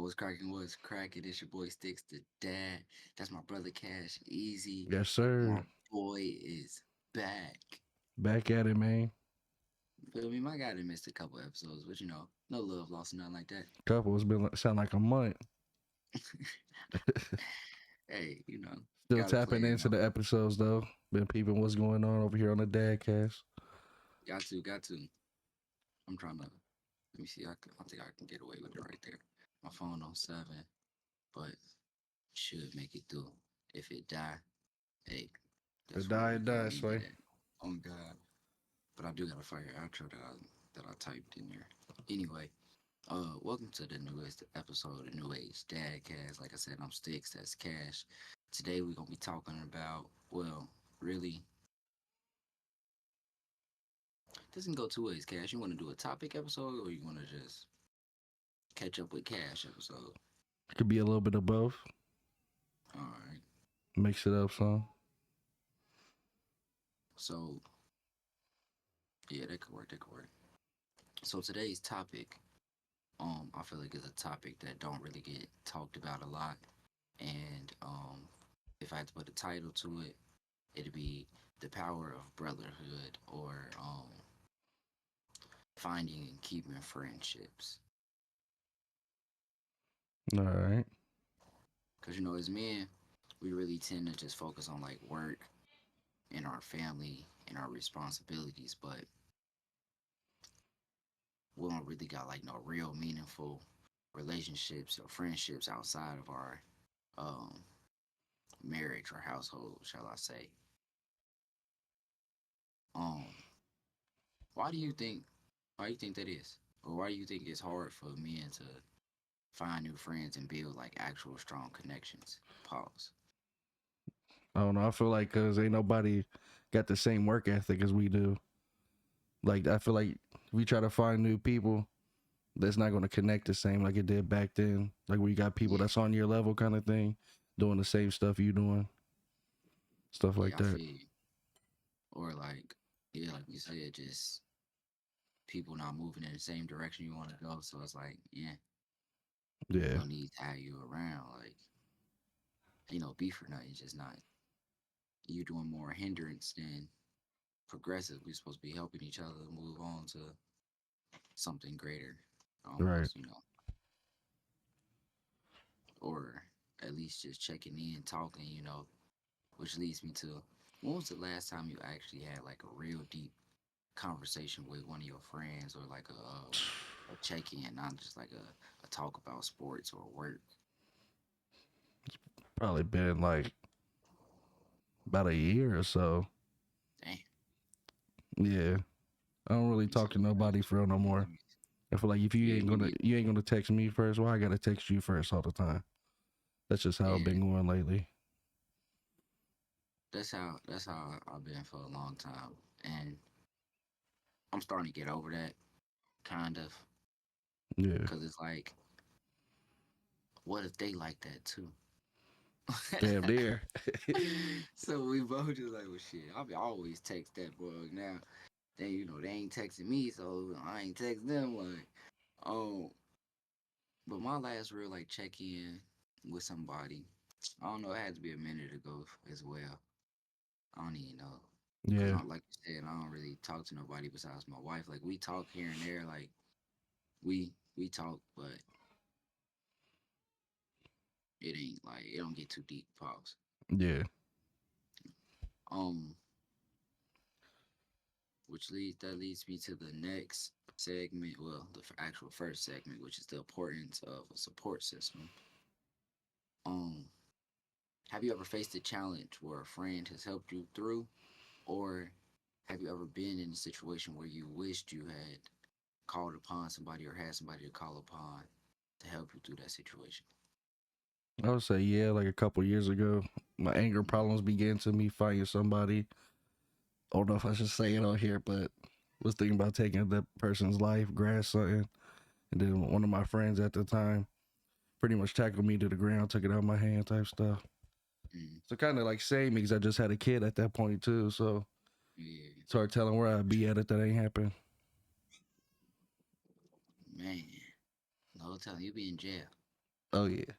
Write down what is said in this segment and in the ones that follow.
what's cracking? What's cracking? It's your boy Sticks the Dad. That's my brother Cash Easy. Yes, My sir. boy is back. Back at it, man. Feel me? My guy done missed a couple episodes, but no love lost or nothing like that. Couple. It's been sound like a month. Hey, Still gotta play, tapping into the episodes though. Been peeping what's going on over here on the Dadcast. got to. I'm trying to. Let me see. I think I can get away with it right there. My phone on 7, but should make it through. If it die, hey, It that's where die, we it gonna die, end it Slay. at. On God. But I do got a fire outro that I typed in there. Anyway, welcome to the newest episode of New Age Dadcast. Like I said, I'm Sticks. That's Cash. Today we're gonna be talking about, well, really, doesn't go two ways. Cash, you want to do a topic episode or you want to just catch up with Cash episode? Could be a little bit of both. All right. Mix it up some. So yeah, that could work. That could work. So today's topic, I feel like it's a topic that don't really get talked about a lot, and if I had to put a title to it, it'd be the power of brotherhood or finding and keeping friendships. All right. Because as men, we really tend to just focus on like work and our family and our responsibilities, but we don't really got like no real meaningful relationships or friendships outside of our um, marriage or household, shall I say. Um, why do you think? Why do you think that is? Or why do you think it's hard for men to find new friends and build like actual strong connections? Pause. I don't know. I feel like because ain't nobody got the same work ethic as we do. Like I feel like if we try to find new people, that's not going to connect the same like it did back then. Like we got people Yeah, that's on your level kind of thing, doing the same stuff you doing, stuff like yeah, I that. feel you. Or like, yeah, like you said, just people not moving in the same direction you want to go. So it's like, yeah, Yeah. no need to have you around. Like, beef or nothing. It's just not. You doing more hindrance than progressive. We're supposed to be helping each other move on to something greater, Right. almost, or at least just checking in, talking, which leads me to when was the last time you actually had like a real deep conversation with one of your friends or like a check in, not just like a talk about sports or work? Probably been like about a year or so. Damn. Yeah. I don't really You said talk to it was nobody for real no more. like, I feel like if yeah, me neither. you ain't gonna text me first, well I gotta text you first all the time. That's just how I've Yeah, been going lately. that's how I've been for a long time, and I'm starting to get over that kind of, Yeah. because it's like, what if they like that too? Damn near. So we both just like, well, shit. I'll be always text that bug now. Then they ain't texting me, so I ain't text them. Like, um, but my last real like check in with somebody, I don't know. It had to be a minute ago as well. I don't even know, cause Yeah. I like you said, I don't really talk to nobody besides my wife. Like we talk here and there, like we talk, but it ain't like it don't get too deep. Pause. Yeah. Um, which leads me to the next segment. Well, the actual first segment, which is the importance of a support system. Um, have you ever faced a challenge where a friend has helped you through, or have you ever been in a situation where you wished you had called upon somebody or had somebody to call upon to help you through that situation? I would say yeah, like a couple years ago. My anger Mm, problems began to me finding somebody. I don't know if I should say it on here, but was thinking about taking that person's life, grab something. And then one of my friends at the time pretty much tackled me to the ground, took it out of my hand type stuff. mm, So kind of like saved me because I just had a kid at that point too. So yeah, it's hard telling where I'd be at if that ain't happened. man. No telling you be in jail. Oh yeah,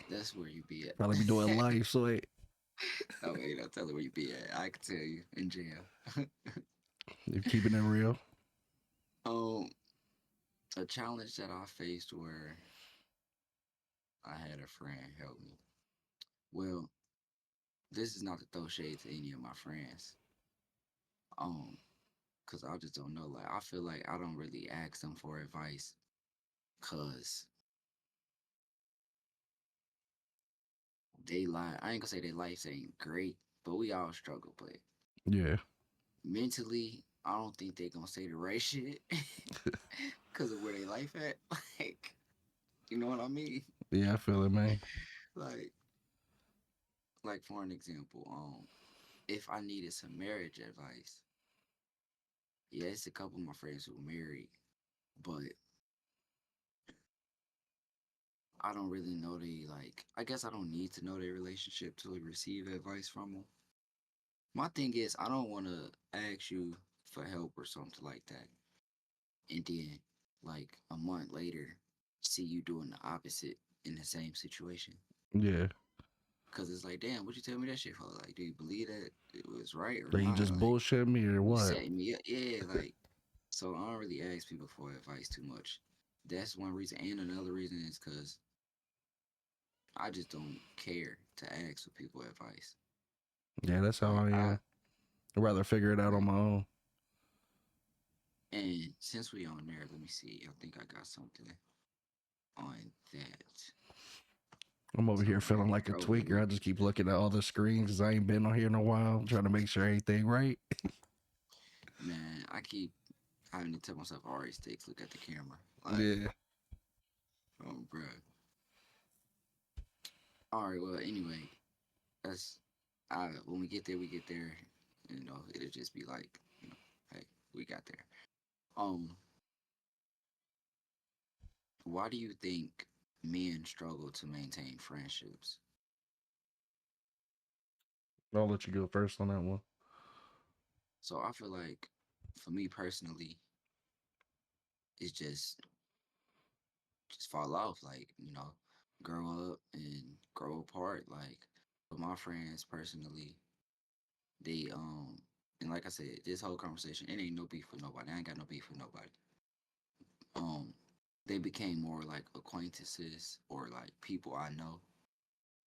That's where you be probably be doing at. life. So hey, Oh, wait, don't tell her where you be at. I can tell you in jail. if keeping it real. um, a challenge that I faced where I had a friend help me. Well, this is not to throw shade to any of my friends. Um, cause I just don't know. Like I feel like I don't really ask them for advice, cause they lie. I ain't gonna say their life ain't great, but we all struggle. But Yeah, mentally, I don't think they gonna say the right shit, cause of where they life at. Like, you know what I mean? yeah, I feel it, man. Like, like for an example, if I needed some marriage advice, yeah, it's a couple of my friends who are married, but I don't really know they like. I guess I don't need to know their relationship to receive advice from them. My thing is, I don't want to ask you for help or something like that, and then like a month later, see you doing the opposite in the same situation. Yeah, Cause it's like, damn, what you tell me that shit for? Like, do you believe that it was right or like you not? just Like, bullshit me or you what? setting me up, yeah. Like, so I don't really ask people for advice too much. That's one reason, and another reason is because I just don't care to ask for people advice. Yeah, that's how Like I I am. I'd rather figure it out on like, my own. and since we on there, let me see. I think I got something on that. I'm over So here I'm feeling ready like to a go with tweaker. it. I just keep looking at all the screens because I ain't been on here in a while, trying to make sure everything right. Man, I keep having to tell myself, alright, sticks, look at the camera. Like, Yeah, oh, bro. All right. Well, anyway, that's when we get there, we get there. You know, it'll just be like, you know, hey, we got there. Um, why do you think men struggle to maintain friendships? I'll let you go first on that one. So I feel like, for me personally, it's just fall off. Like, you know, grow up and grow apart. Like, with my friends personally, they and like I said, this whole conversation, it ain't no beef with nobody. I ain't got no beef with nobody. Um, they became more like acquaintances or like people I know.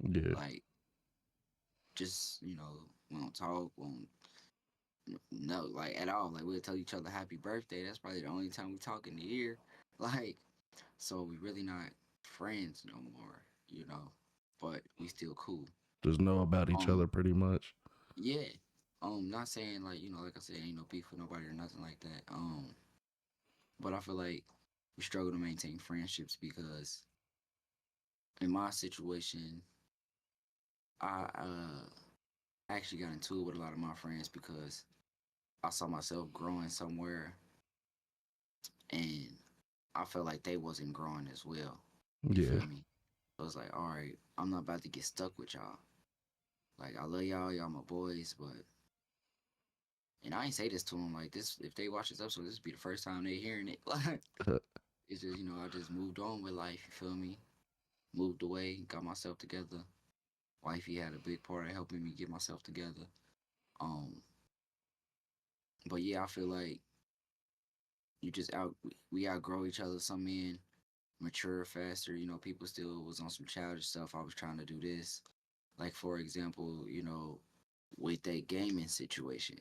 Yeah, Like, just we don't talk, won't no like at all. Like we'll tell each other happy birthday. That's probably the only time we talk in the year. Like, so we really not friends no more. You know, but we still cool. just know about each Um, other pretty much. yeah. Not saying like like I said, ain't no beef with nobody or nothing like that. But I feel like we struggle to maintain friendships because in my situation, I actually got into it with a lot of my friends because I saw myself growing somewhere and I felt like they wasn't growing as well. You Yeah, feel me? So it's like, all right, I'm not about to get stuck with y'all. Like I love y'all my boys, but and I ain't say this to them like this. If they watch this episode, this would be the first time they hearing it. Like it's just I just moved on with life. You feel me? Moved away, got myself together. Wifey had a big part of helping me get myself together. Um, but yeah, I feel like you just we outgrow each other. Some men mature faster. People still was on some childish stuff. I was trying to do this. Like for example, with that gaming situation.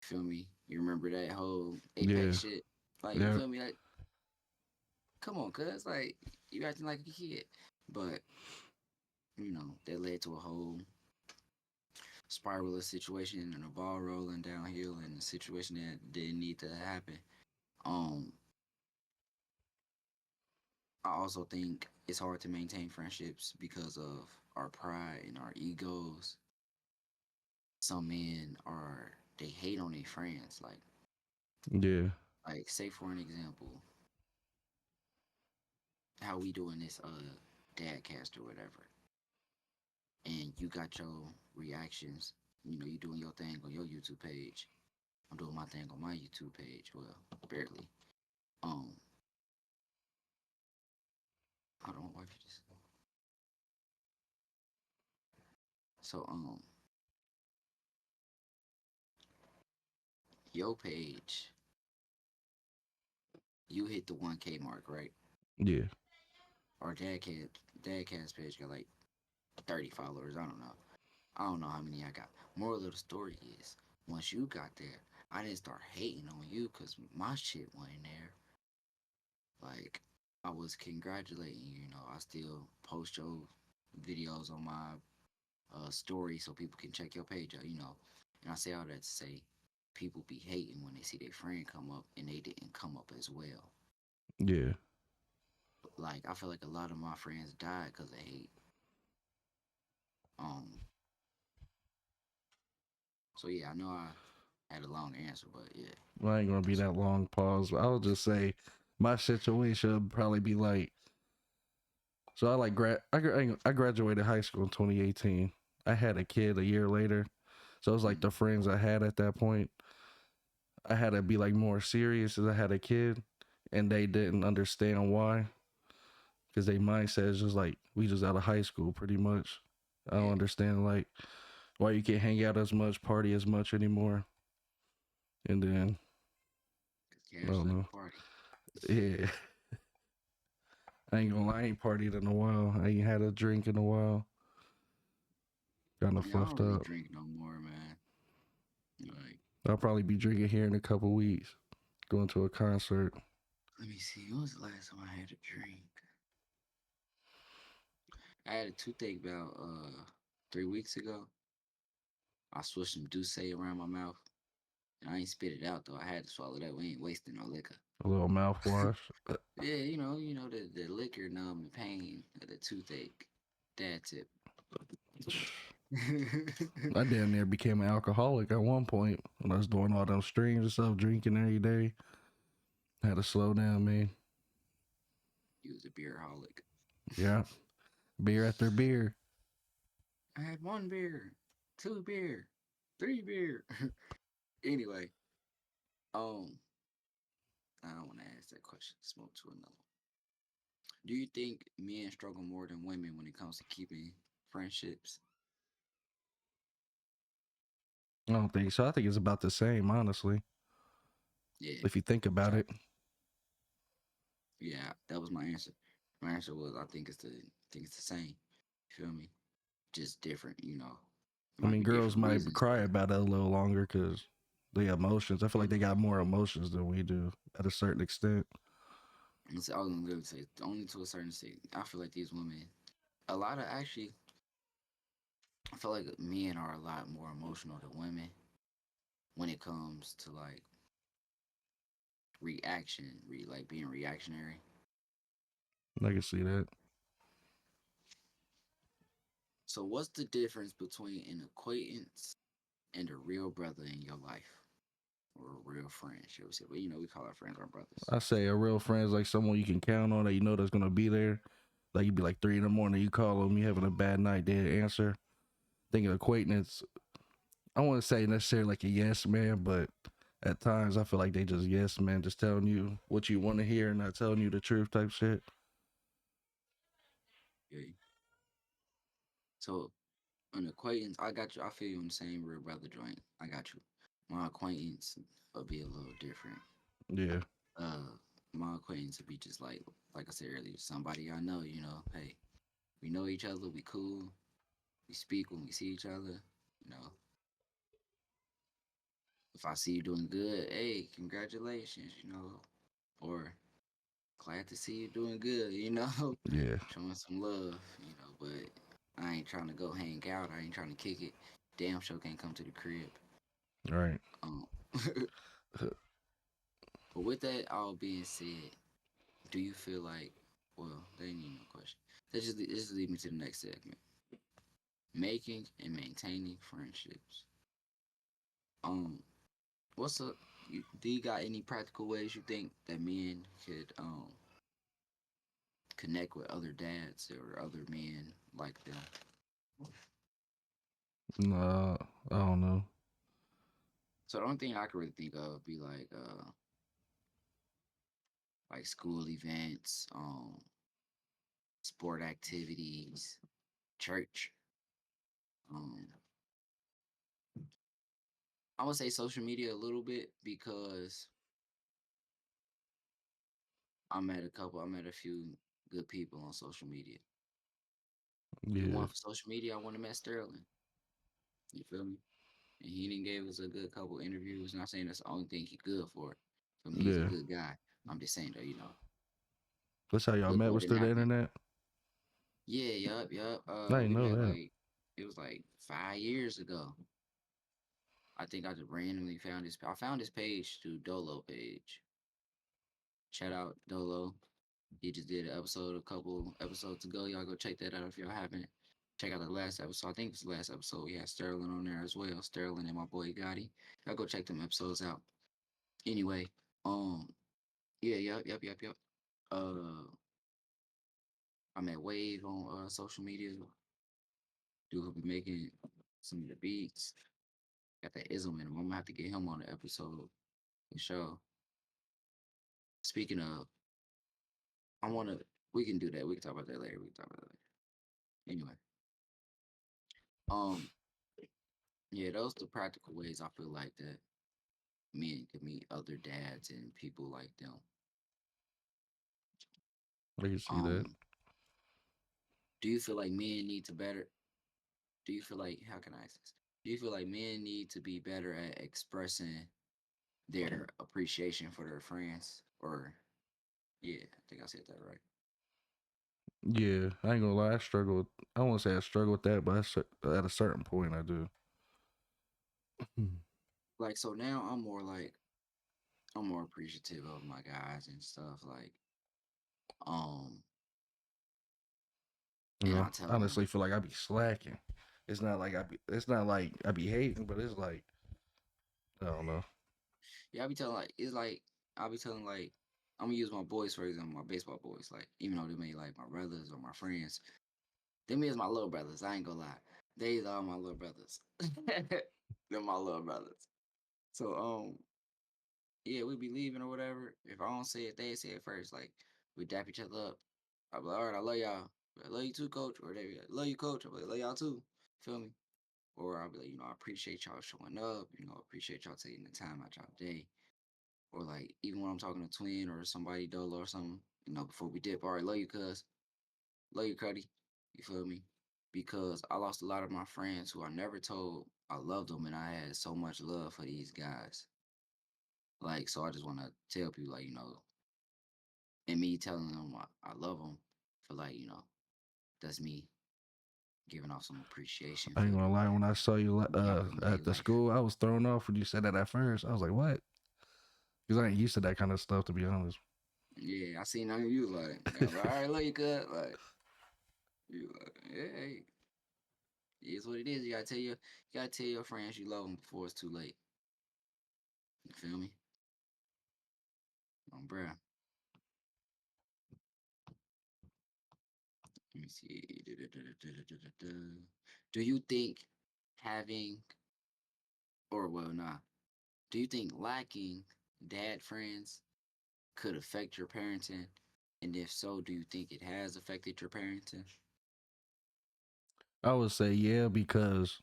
You feel me? You remember that whole yeah, Apex shit? Like you yeah. feel me? Like come on, cuz like you acting like a kid. But that led to a whole spiral of situation and a ball rolling downhill and a situation that didn't need to happen. Um, I also think it's hard to maintain friendships because of our pride and our egos. Some men they hate on their friends. Yeah, Like say for an example, how we doing this Dadcast or whatever, and you got your reactions. You doing your thing on your YouTube page. I'm doing my thing on my YouTube page. Well, barely. Um, hold on, why if you just so your page, you hit the 1K mark, right? Yeah. Our dadcast page got like 30 followers. I don't know. I don't know how many I got. Moral of the story is, once you got there, I didn't start hating on you because my shit wasn't there. Like, I was congratulating you. You know, I still post your videos on my story so people can check your page out. You know, and I say all that to say, people be hating when they see their friend come up and they didn't come up as well. Yeah. Like, I feel like a lot of my friends died because of hate. Um, so yeah, I know I had a long answer, but yeah. Well, I ain't gonna be that long pause. But I'll just say my situation would probably be like, so I like I graduated high school in 2018. I had a kid a year later. So it was like Mm, the friends I had at that point. I had to be like more serious as I had a kid, and they didn't understand why, because they mindset is just like we just out of high school pretty much. I don't yeah, understand like why you can't hang out as much, party as much anymore. And then because I Cash don't like know. a party. Yeah, I ain't gonna lie, I ain't partied in a while. I ain't had a drink in a while. Kind of Yeah, I don't fluffed really up. drink no more, man. Like, I'll probably be drinking here in a couple weeks. Going to a concert. let me see. When was the last time I had a drink? I had a toothache about 3 weeks ago. I switched some Douce around my mouth. And I ain't spit it out though. I had to swallow that. We ain't wasting no liquor. A little mouthwash. Yeah, the liquor numb the pain of the toothache. Dad tip. I damn near became an alcoholic at one point when I was doing all them streams and stuff, drinking every day. Had to slow down, man. He was a beer holic. Yeah, beer after beer. I had one beer, two beer, three beer. Anyway, um, I don't want to ask that question. Let's move to another one. Do you think men struggle more than women when it comes to keeping friendships? I don't think so. I think it's about the same, honestly. Yeah, If you think about that it. yeah, that was my answer. My answer was I think it's the same. You feel me? Just different, you know. It I might mean, be girls different might reasons, cry but about it a little longer because they have emotions. I feel like they got more emotions than we do at a certain extent. I was gonna say only to a certain extent. I feel like these women, a lot of actually, I feel like men are a lot more emotional than women when it comes to like like being reactionary. I can see that. So, what's the difference between an acquaintance and a real brother in your life, or a real friend? Should we say? Well, we call our friends our brothers. I say a real friend is like someone you can count on that you know that's gonna be there. Like you'd be like 3 in the morning, you call them, you having a bad night, they answer. Think of acquaintance. I wouldn't say necessarily like a yes man, but at times I feel like they just yes man, just telling you what you want to hear and not telling you the truth type shit. Okay. So, an acquaintance, I got you. I feel you on the same real brother joint. I got you. My acquaintance will be a little different. Yeah, Uh, my acquaintance would be just like I said earlier, somebody I know. Hey, we know each other. We cool. We speak when we see each other. You know, if I see you doing good, hey, congratulations. Or glad to see you doing good. yeah, Showing some love. But I ain't trying to go hang out. I ain't trying to kick it. Damn sure can't come to the crib. right. Um, but with that all being said, do you feel like, well, that ain't even no question. This just lead me to the next segment. Making and maintaining friendships. Um, what's up? Do you got any practical ways you think that men could connect with other dads or other men like them? Nah, I don't know. So the only thing I could really think of would be like school events, sport activities, church. Um, I would say social media a little bit because I met a few good people on social media. If it Yeah, weren't for social media, I wouldn't have met Sterling. You feel me? And he didn't gave us a good couple interviews. Not saying that's the only thing he good for. For me, he's a yeah. good guy. I'm just saying though, That's how y'all look met more was than through the happy. internet. Yeah, yup. I didn't We know met that. like it was like 5 years ago. I think I just randomly found his. I found his page through Dolo page. Shout out Dolo. He just did an episode a couple episodes ago. Y'all go check that out if y'all haven't. Check out the last episode. I think it's the last episode. We had Sterling on there as well. Sterling and my boy Gotti. Y'all go check them episodes out. Anyway, um, yeah, yep. Uh, I met Wave on social media. Dude who be making some of the beats. Got that ism in him. I'm gonna have to get him on the episode for sure. Speaking of, I wanna we can do that. We can talk about that later. We can talk about that later. Anyway, um, yeah, those the practical ways I feel like that men can meet other dads and people like them. I can see that. Um, do you feel like men need to better? Do you feel like how can I ask this? Do you feel like men need to be better at expressing their appreciation for their friends? Or yeah, I think I said that right. Yeah, I ain't gonna lie. I struggle. I won't say I struggle with that, but at a certain point, I do. Like so now I'm more appreciative of my guys and stuff. Um, You and know, I tell them, honestly, feel like I be slacking. It's not like I be. It's not like I be hating, but it's like I don't know. yeah, I be telling like it's like I'll be telling like I'm gonna use my boys for example, my baseball boys. Like even though they may like my brothers or my friends, them is my little brothers. I ain't gonna lie, they are my little brothers. They're my little brothers. So yeah, we be leaving or whatever. If I don't say it, they say it first. Like we dap each other up. I'll be like, all right, I love y'all. I love you too, coach. Or they be like, love you, coach. I'll be like, love y'all too. Feel me? Or I'll be like, I appreciate y'all showing up. Appreciate y'all taking the time out y'all day. Or like even when I'm talking to Twin or somebody Dolo or something, before we dip, all right, love you, cuz. Love you, Cuddy. You feel me? Because I lost a lot of my friends who I never told I loved them and I had so much love for these guys. Like, so I just want to tell people, like, and me telling them I love them for, like, that's me giving off some appreciation I ain't for gonna lie. When I saw you what y'all do in their at the life. school, I was thrown off when you said that at first. I was like, what? Because I ain't used to that kind of stuff, to be honest. Yeah, I seen none of you like, all right, love you, cuz. Like, you like, yeah, hey, it's what it is. You gotta tell your friends you love them before it's too late. You feel me? Bruh. Let me see. Do you think having, or well, nah, do you think lacking dad friends could affect your parenting? And if so, do you think it has affected your parenting? I would say yeah, because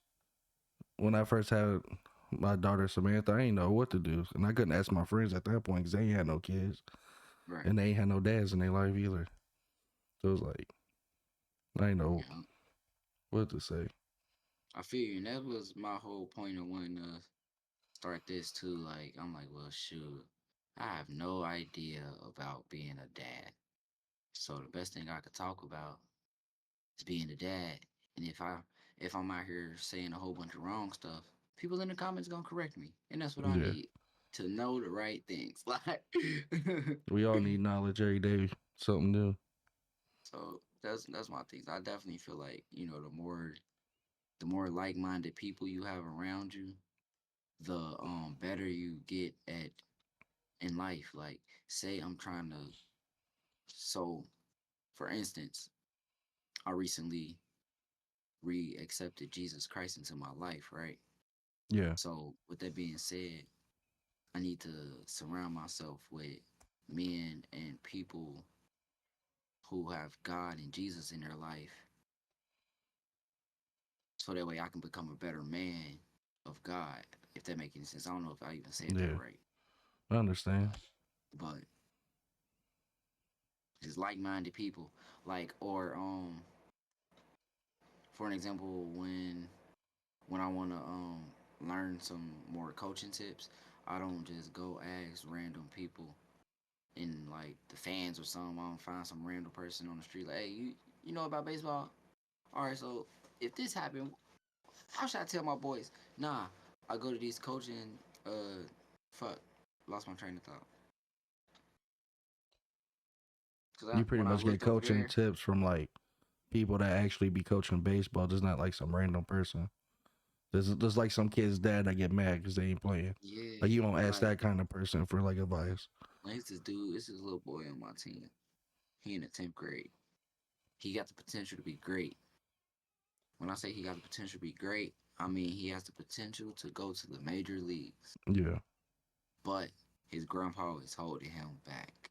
when I first had my daughter Samantha, I ain't know what to do, and I couldn't ask my friends at that point because they ain't had no kids Right. and they ain't had no dads in their life either. So it was like I ain't know Yeah. what to say. I feel you. And that was my whole point of wanting to start this too. Like, I'm like, well, shoot, I have no idea about being a dad. So the best thing I could talk about is being a dad. And if I'm out here saying a whole bunch of wrong stuff, people in the comments gonna correct me. And that's what I Yeah, need to know the right things. Like we all need knowledge every day, something new. so that's my things. I definitely feel like, the more like minded people you have around you, the better you get at in life. Like say I'm trying to so for instance, I recently re-accepted Jesus Christ into my life, right? Yeah, So with that being said, I need to surround myself with men and people who have God and Jesus in their life, so that way I can become a better man of God. If that makes any sense, I don't know if I even said that Yeah, right, I understand. but just like-minded people, like or for an example, when I want to learn some more coaching tips, I don't just go ask random people in like the fans or something. I don't find some random person on the street like, hey, you know about baseball? All right, so if this happened, how should I tell my boys? Nah, I go to these coaching. Fuck, lost my train of thought. Cause You pretty when I much get look over coaching there, tips from like people that actually be coaching baseball, just not like some random person. There's like some kid's dad that get mad because they ain't playing. Like yeah, you don't ask like that kind of person for like advice. it's this dude, it's this little boy on my team. He in the 10th grade. He got the potential to be great. When I say he got the potential to be great, I mean he has the potential to go to the major leagues. Yeah, But his grandpa is holding him back.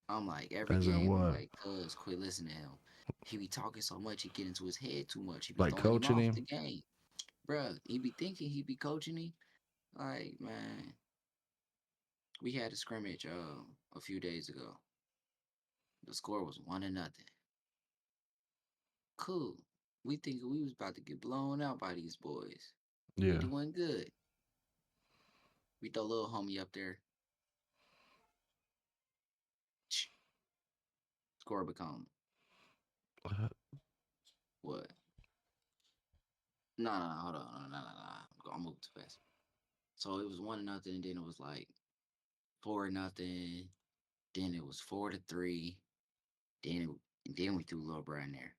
I'm like, every as in game, I'm what? like, cuz, quit listening to him. He be talking so much, he get into his head too much. He be Like throwing him coaching off him. the game. Bruh, he be thinking he be coaching him. Like, man, we had a scrimmage a few days ago. The score was 1-0. Cool. We thinking we was about to get blown out by these boys. We Yeah, doing good. We throw little homie up there. Score become what? No, hold on, no. I'm moving too fast. So it was 1-0, and then it was like 4-0. Then it was 4-3. Then we threw Lil Bro in there,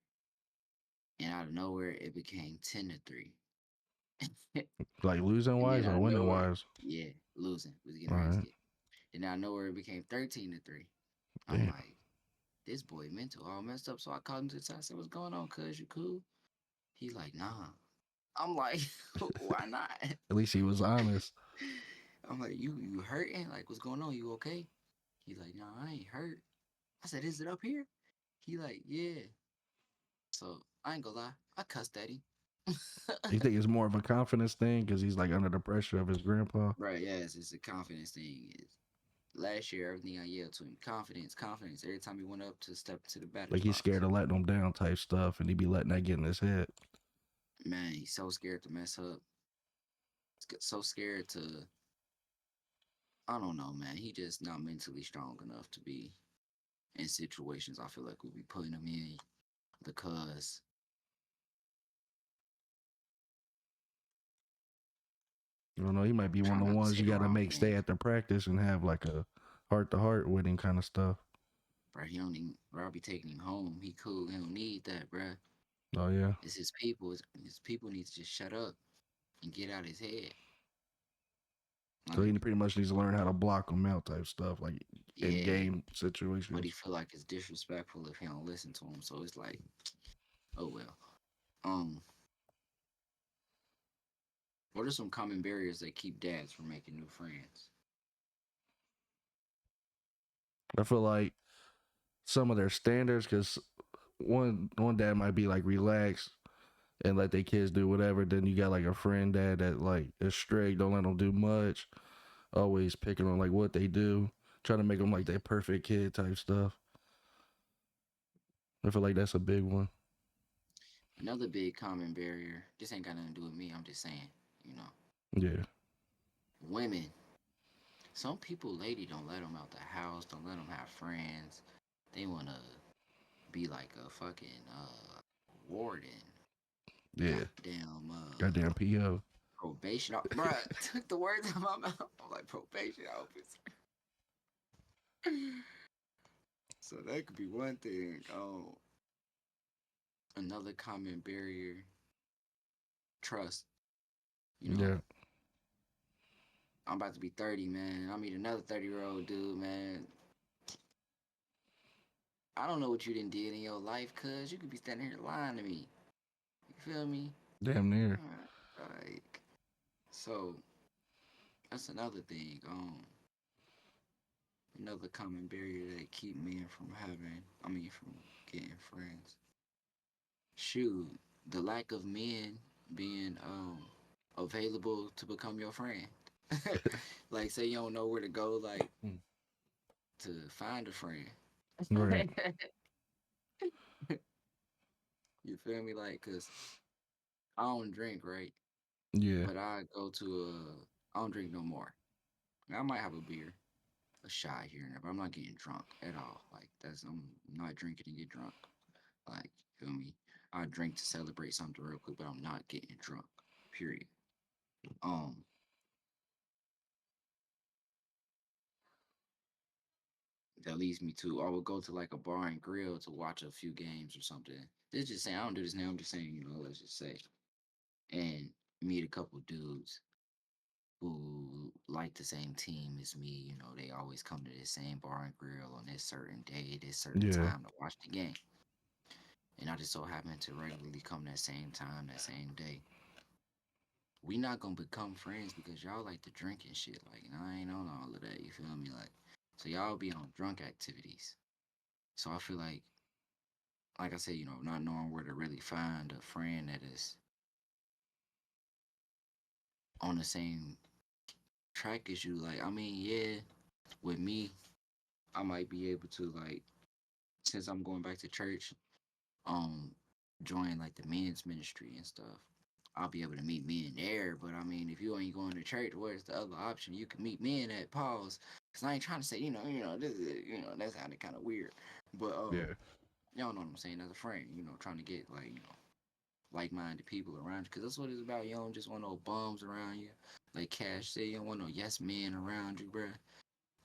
and out of nowhere it became 10-3. like losing And then wise out or of winning nowhere, wise. yeah, losing. We was getting All our ass right, kicked. Then out of nowhere it became 13-3. I'm damn. like, this boy mental all messed up. So I called him to the side. I said, "What's going on, cuz? You cool?" He's like, "Nah." I'm like, "Why not?" At least he was honest. I'm like, "You hurting? Like, what's going on? You okay?" He's like, "Nah, I ain't hurt." I said, "Is it up here?" He like, "Yeah." So I ain't gonna lie, I cussed at him. You think it's more of a confidence thing because he's like under the pressure of his grandpa? Right, yes, it's a confidence thing. Last year, everything I yelled to him, confidence, confidence. Every time he went up to step to the batter's Like he's box, scared of letting them down type stuff, and he be letting that get in his head. man, he's so scared to mess up. So scared to, I don't know, man. He just not mentally strong enough to be in situations I feel like we be putting him in because You don't know, he might be I'm one trying of the not to ones say you the got to wrong make stay thing. at the practice and have like a heart to heart with him kind of stuff. Bro, he don't even, bro, I'll be taking him home. He cool. He don't need that, bro. Oh yeah. It's his people. His people need to just shut up and get out his head. So he Like, pretty much needs to learn how to block them out type stuff, like in yeah, game but he situations. feel like it's disrespectful if he don't listen to him. So it's like, oh well. Um, what are some common barriers that keep dads from making new friends? I feel like some of their standards, because one dad might be like relaxed and let their kids do whatever. Then you got like a friend dad that like is strict, don't let them do much, always picking on like what they do, trying to make them like their perfect kid type stuff. I feel like that's a big one. Another big common barrier. This ain't got nothing to do with me. I'm just saying, you know, Yeah, women. Some people, lady, don't let them out the house. Don't let them have friends. They wanna be like a fucking warden. yeah. Goddamn Goddamn PO. probation. Bruh, took the words out of my mouth. I'm like probation officer. So that could be one thing. Another common barrier, trust. You know, Yeah, I'm about to be 30, man. I meet another 30-year-old dude, man. I don't know what you done did in your life, cuz you could be standing here lying to me. You feel me? damn near. Like, so that's another thing. Another common barrier that keep men from from getting friends. Shoot, the lack of men being available to become your friend. Like, say you don't know where to go, like Mm. to find a friend. Right. You feel me? Like, cause I don't drink, right? Yeah. But I go to I don't drink no more. I might have a beer, a shot here and there, but I'm not getting drunk at all. Like, I'm not drinking to get drunk. Like, feel me? I drink to celebrate something real quick, but I'm not getting drunk. Period. Um, that leads me to I would go to like a bar and grill to watch a few games or something. This just saying I don't do this now. I'm just saying, let's just say, and meet a couple dudes who like the same team as me. They always come to this same bar and grill on this certain day, this certain Yeah. time to watch the game. And I just so happen to regularly come that same time, that same day. We not gonna become friends because y'all like to drink and shit. Like, I ain't on all of that. You feel me? Like, so y'all be on drunk activities. So I feel like I said, not knowing where to really find a friend that is on the same track as you. Like, I mean, yeah, with me, I might be able to like, since I'm going back to church, um, join like the men's ministry and stuff. I'll be able to meet men there, but I mean, if you ain't going to church, where's the other option? You can meet men at Paul's. Cause I ain't trying to say, this is, that sounded kind of weird, but Yeah. y'all know what I'm saying as a friend, trying to get like, like-minded people around you, cause that's what it's about. You don't just want no bums around you, like Cash said. You don't want no yes men around you, bruh.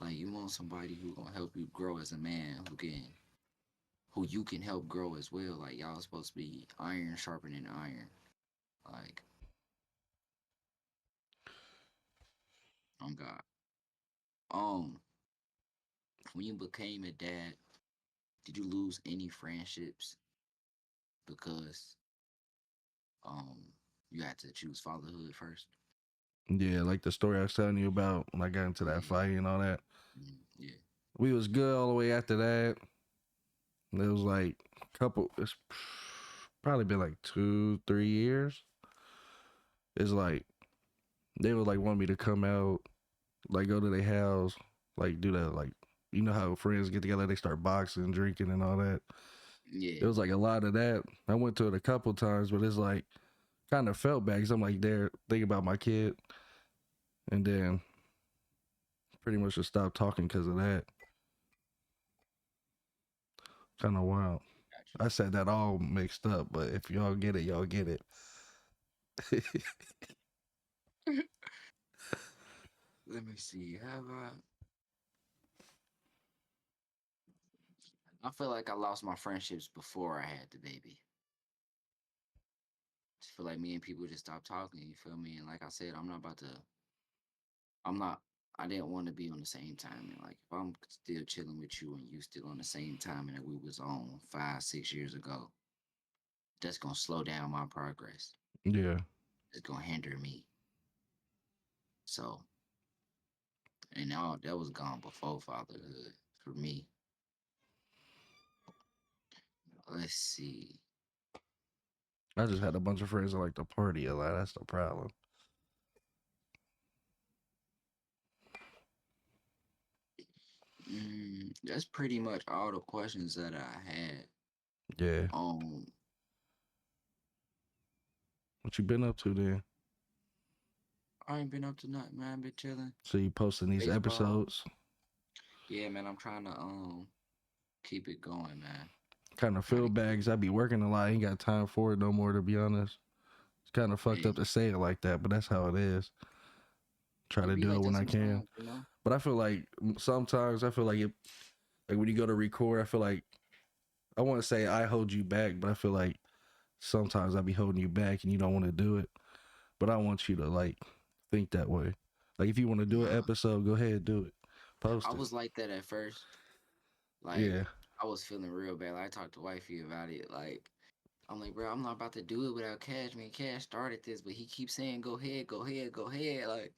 Like you want somebody who gonna help you grow as a man, who you can help grow as well. Like y'all supposed to be iron sharpening iron. Like, on God. Um, when you became a dad, did you lose any friendships because um you had to choose fatherhood first? Yeah, like the story I was telling you about when I got into Yeah, that yeah, fight and all that. yeah, We was good all the way after that. It was like a couple. It's probably been like 2, 3 years. It's like they would like want me to come out, like go to their house, like do that, like how friends get together, they start boxing, drinking, and all that. yeah. It was like a lot of that. I went to it a couple times, but it's like kind of felt bad because I'm like there thinking about my kid, and then pretty much just stopped talking because of that. Kind of wild. Gotcha. I said that all mixed up, but if y'all get it, y'all get it. Let me see. I feel like I lost my friendships before I had the baby. Just feel like me and people just stopped talking. You feel me? And like I said, I'm not about to. I'm not. I didn't want to be on the same time. And like, if I'm still chilling with you and you still on the same time and that we was on 5, 6 years ago, that's gonna slow down my progress. Yeah, It's gonna hinder me. So, and all that was gone before fatherhood for me. Let's see. I just had a bunch of friends that like to party a lot. That's the problem. That's pretty much all the questions that I had. Yeah. Um, What you been up to then? I ain't been up to nothing, man. Been chilling. So you posting these Baseball. episodes? Yeah, man. I'm trying to keep it going, man. Kind of Try feel to bad keep because I be working a lot. I ain't got time for it no more, to be honest. It's kind of fucked it. up to say it like that, but that's how it is. Try It to be do it like when that I can. sometimes. But I feel like sometimes I feel like it, like when you go to record, I feel like I want to say I hold you back, but I feel like sometimes I be holding you back and you don't want to do it. But I want you to like think that way. Like if you want to do an Nah, episode, go ahead, do it. I Post it. was like that at first. Like Yeah. I was feeling real bad. Like, I talked to wifey about it. Like I'm like, bro, I'm not about to do it without Cash. Man, Cash started this, but he keeps saying, "Go ahead, go ahead, go ahead." Like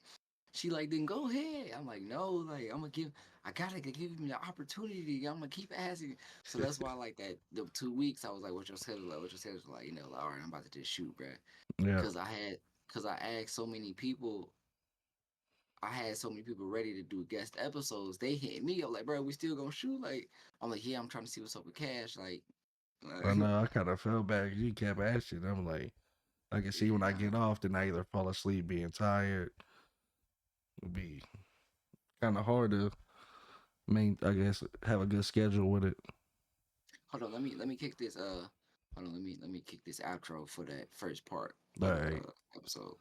She like, then go ahead. I'm like, no, like I gotta give him the opportunity. I'm gonna keep asking. So that's why like that the 2 weeks I was like, what's your schedule like? What's your schedule like? Like, all right, I'm about to just shoot, bro. Yeah. Cause cause I asked so many people. I had so many people ready to do guest episodes. They hit me up like, bro, we still gonna shoot? Like, I'm like, yeah, I'm trying to see what's up with Cash. Like, I know. I kind of felt bad 'cause you kept asking. I'm like, I can see yeah, when I nah. get off, then I either fall asleep being tired. It'd be kind of hard to I guess, have a good schedule with it. Hold on, let me kick this. Hold on, let me kick this outro for that first part All of the right. episode.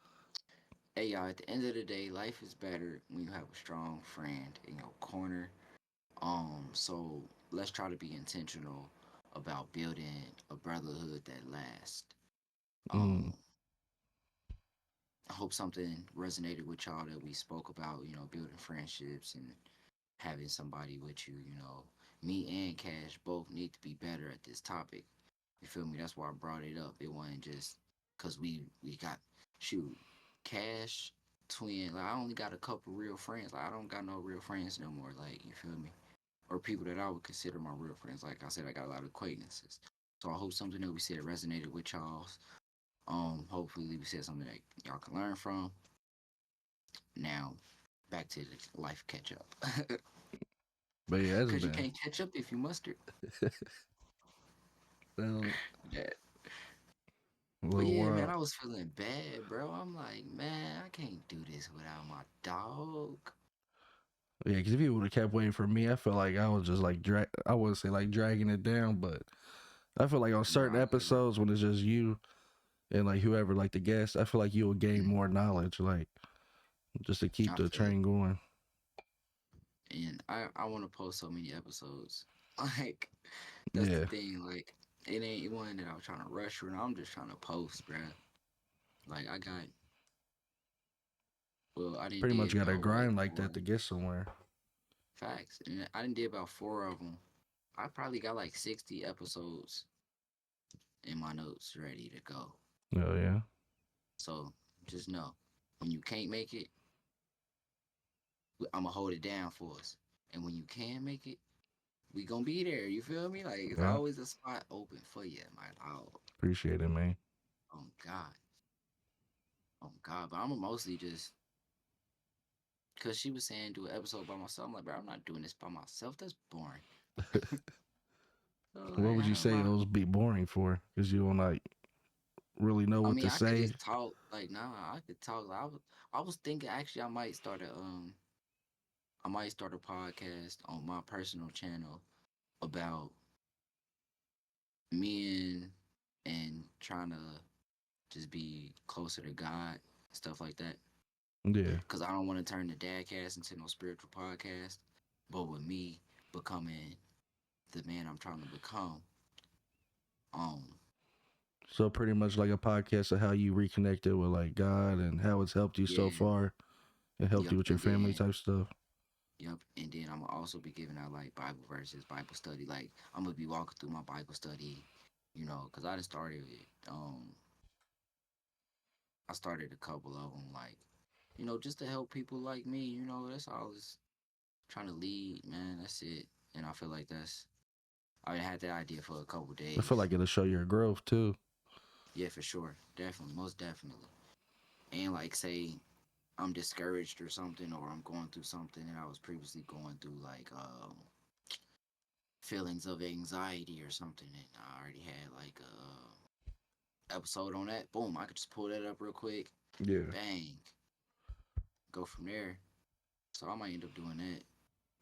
Hey y'all, at the end of the day, life is better when you have a strong friend in your corner. So let's try to be intentional about building a brotherhood that lasts. Mm, Um, I hope something resonated with y'all that we spoke about, building friendships and having somebody with you, Me and Cash both need to be better at this topic. You feel me? That's why I brought it up. It wasn't just because we got shoot Cash twin. Like I only got a couple real friends. Like I don't got no real friends no more. Like you feel me? Or people that I would consider my real friends. Like I said, I got a lot of acquaintances. So I hope something that we said resonated with y'all. Hopefully we said something that y'all can learn from. Now, back to the life catch up. but yeah, it's Cause you been. can't catch up if you mustard. Well, Yeah. a But little yeah, man, while. I was feeling bad, bro. I'm like, man, I can't do this without my dog. Yeah, because if you would have kept waiting for me, I feel like I was just like I wouldn't say like dragging it down, but I feel like on Bro, certain I get it. episodes when it's just you and like whoever like the guest, I feel like you'll gain Mhm. more knowledge, like just to keep I the feel it. train going. And I want to post so many episodes. Like, that's the Yeah, thing. Like, it ain't one that I'm trying to rush through. I'm just trying to post, bro. Like, I didn't pretty did much got to about what, grind like that four to get somewhere. facts. And I didn't did about four of them. I probably got like 60 episodes in my notes ready to go. Oh yeah, So just know when you can't make it, I'm gonna hold it down for us. And when you can make it, we gonna be there. You feel me? Like it's yeah. always a spot open for you, my dog. Appreciate it, man. Oh God, oh God. But I'm mostly just because she was saying do an episode by myself. I'm like, bro, I'm not doing this by myself. That's boring. So What like, would you have say it my. was be boring for? Because you don't like really know I what mean, to I could say. just talk. Like, nah, I could talk. Like, I was thinking actually, I might start a podcast on my personal channel about me and trying to just be closer to God, stuff like that. Yeah, Because I don't want to turn the Dadcast into no spiritual podcast. But with me becoming the man I'm trying to become, um, so pretty much like a podcast of how you reconnected with like God and how it's helped you so yeah, far and helped you yep, with your and family then type stuff. yep, and then I'm gonna also be giving out like Bible verses, Bible study. Like I'm gonna be walking through my Bible study, because I just started it. I started a couple of them, like just to help people like me. That's all I was trying to lead, man. That's it. And I feel like I had that idea for a couple I feel days. like it'll show your growth too. Yeah, for sure. Definitely. Most definitely. And like say I'm discouraged or something or I'm going through something that I was previously going through like feelings of anxiety or something and I already had like a episode on that. Boom, I could just pull that up real quick. Yeah, Bang. Go from there. So I might end up doing that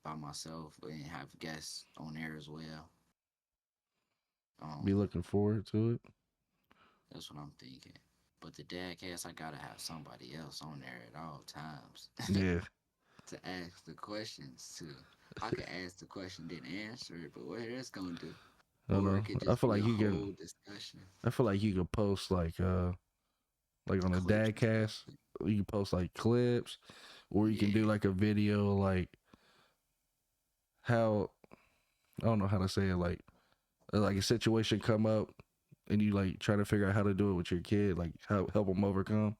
by myself and have guests on there as well. be Um, looking forward to it. that's what I'm thinking. But the Dadcast, I gotta have somebody else on there at all times. Yeah, To ask the questions to. I could ask the question, then answer it, but what that's gonna do? I don't Or it know. could I just feel be like a you can. whole discussion, I feel like you could post like on a clips and stuff. Dadcast, you can post like clips, or you can do Yeah. like a video like how I don't know how to say it like a situation come up and you like try to figure out how to do it with your kid, like how help them overcome.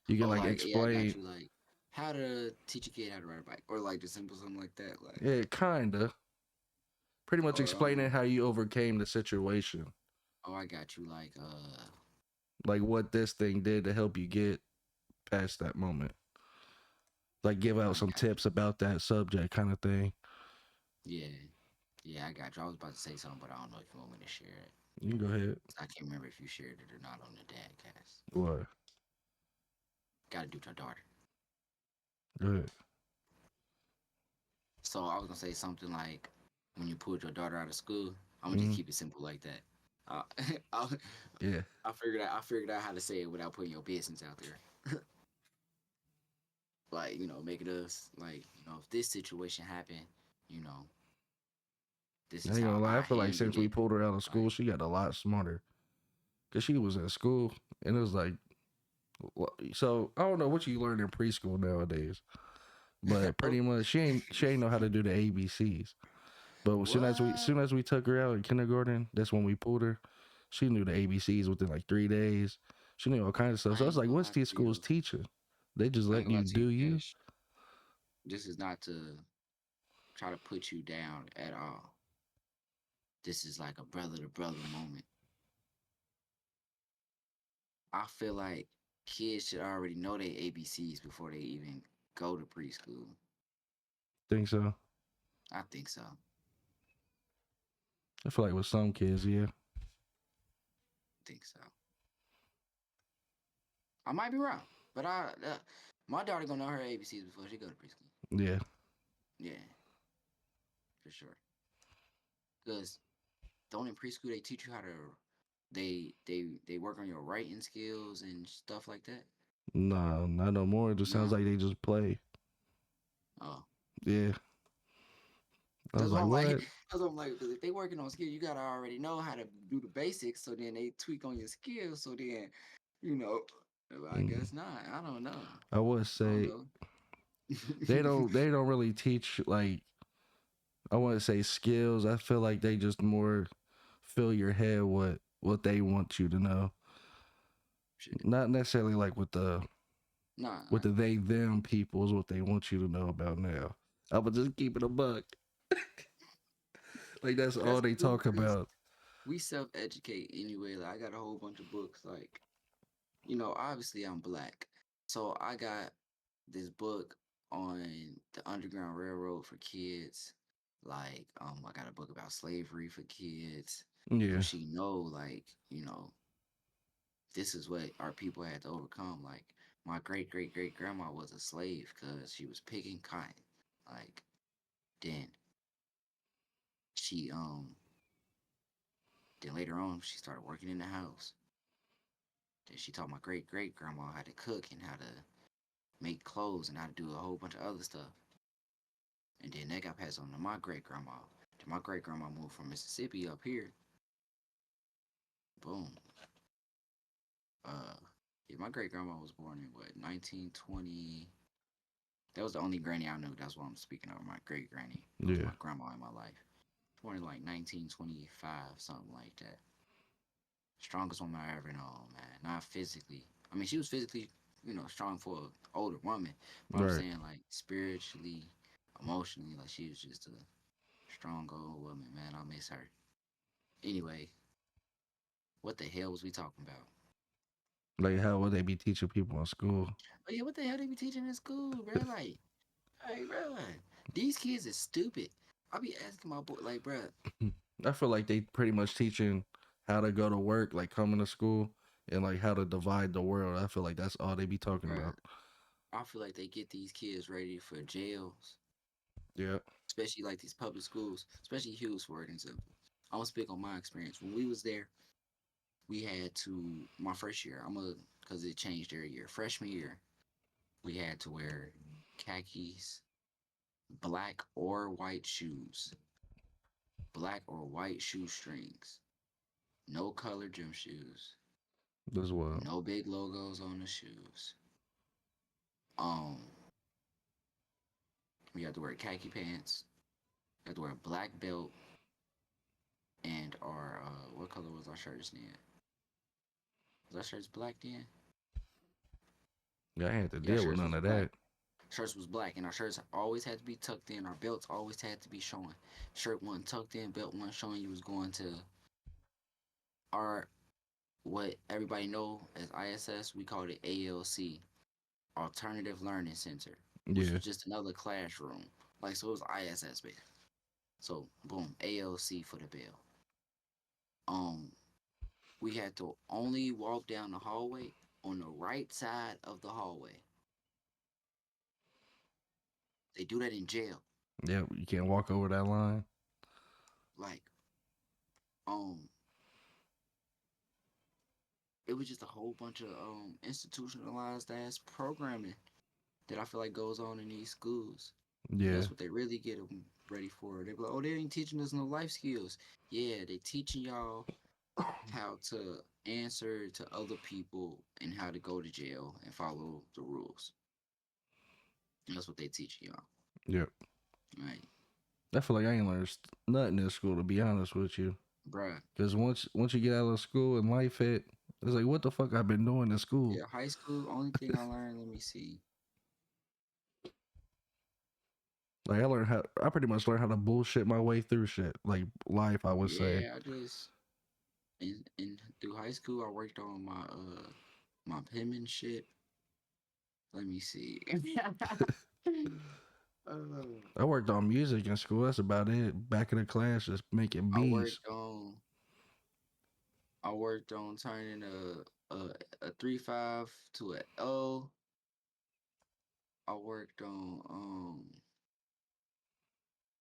You can Oh, like like yeah, I got explain you. Like how to teach a kid how to ride a bike, or like just simple something like that, like, Yeah, kinda. Pretty much or explaining how you overcame the situation, oh, I got you, like what this thing did to help you get past that moment. Like give out I some got tips you, about that subject, kind of thing. yeah, yeah, I got you. I was about to say something, but I don't know if you want me to share it. You can go ahead. I can't remember if you shared it or not on the Dadcast. What? Got to do with your daughter. Good. So I was gonna say something like, when you pulled your daughter out of school, I'm gonna just Mm, keep it simple like that. Uh, I, yeah. I figured out how to say it without putting your business out there. Like, making us like, if this situation happened, you know, this I is ain't how gonna lie. I I feel like handled since we it. pulled her out of school, Like, she got a lot smarter. Cause she was in school, and it was like, so I don't know what you learn in preschool nowadays, but oh, pretty much she ain't know how to do the ABCs. But what? soon as we took her out in kindergarten, that's when we pulled her. She knew the ABCs within like 3 days. She knew all kinds of stuff. I So I was ain't like, gonna "What's lie these to schools you. teaching? They just I ain't letting gonna lie you to do you, you." Fish. This is not to try to put you down at all. This is like a brother to brother moment. I feel like kids should already know their ABCs before they even go to preschool. Think so? I think so. I I feel like with some kids, yeah, think so. I might be wrong, but my daughter gonna know her ABCs before she go to preschool. yeah. Yeah, for sure. Because don't in preschool they teach you how to they work on your writing skills and stuff like that. Nah, not no more. It just sounds No. like they just play. Oh, Yeah, I was that's what like, I'm like. what? That's what I'm like. Because if they working on skills, you gotta already know how to do the basics. So then they tweak on your skills. So then, you know, I Mm. guess not. I don't know. I would I don't say know. they don't really teach like I want to say skills. I feel like they just more fill your head what they want you to know. Shit. Not necessarily like Nah, with the they them people is what they want you to know about now. I would just keep it a buck. Like that's all that's they cool talk because about. we self educate anyway. Like I got a whole bunch of books. Like, obviously I'm black, so I got this book on the Underground Railroad for kids. Like, I got a book about slavery for kids. So Yeah, she know, like, this is what our people had to overcome. Like, my great great great grandma was a slave because she was picking cotton. Like, then she then later on she started working in the house. Then she taught my great great grandma how to cook and how to make clothes and how to do a whole bunch of other stuff. And then that got passed on to my great grandma. Then my great grandma moved from Mississippi up here. Boom. Uh, yeah, my great grandma was born in what 1920. That was the only granny I knew. That's what I'm speaking of. My great granny. That was yeah, my grandma in my life. Born in like 1925, something like that. Strongest woman I ever known, man. Not physically. I mean, she was physically, strong for an older woman. But I'm right. saying like spiritually, emotionally, like she was just a strong old woman, man. I miss her. Anyway, what the hell was we talking about? Like how would they be teaching people in school? Oh yeah, what the hell they be teaching in school, bro? Like, hey, bro, these kids is stupid. I be asking my boy, like, bro, I feel like they pretty much teaching how to go to work, like coming to school, and like how to divide the world. I feel like that's all they be talking bro, about. I feel like they get these kids ready for jails, Yeah, especially like these public schools, especially Hughes, for example. I'm gonna speak on my experience. When we was there, we had to my first year. Because it changed every year. Freshman year, we had to wear khakis, black or white shoes, black or white shoestrings, no colored gym shoes, that's what. no big logos on the shoes. Um, we had to wear khaki pants. We had to wear a black belt, and our what color was our shirts then? Was our shirts black then? Yeah, I had to Yeah, our deal with shirts none was of black. that. Shirts was black, and our shirts always had to be tucked in. Our belts always had to be showing. Shirt wasn't tucked in, belt wasn't showing. You was going to our what everybody know as ISS. We called it ALC, Alternative Learning Center, which Yeah. was just another classroom. Like so, it was ISS, basically. So boom, ALC for the bell. Um, we had to only walk down the hallway on the right side of the hallway. They do that in jail. Yeah. You can't walk over that line. Like, um, it was just a whole bunch of institutionalized ass programming that I feel like goes on in these schools. And Yeah. that's what they really get them ready for. They be like, oh, they ain't teaching us no life skills. Yeah, they teaching y'all how to answer to other people and how to go to jail and follow the rules. And that's what they teaching y'all, Yeah. right? I feel like I ain't learned nothing in school, to be honest with you. Bruh. Because once you get out of school and life hit, it's like, what the fuck I've been doing in school? Yeah, high school, only thing I learned, let me see. Like I pretty much learned how to bullshit my way through shit. Like life, I would say. Yeah, I just in through high school I worked on my penmanship. Let me see. uh, I worked on music in school. That's about it. Back in the class, just making I beats. worked on I worked on turning a 3-5 to a O. I worked on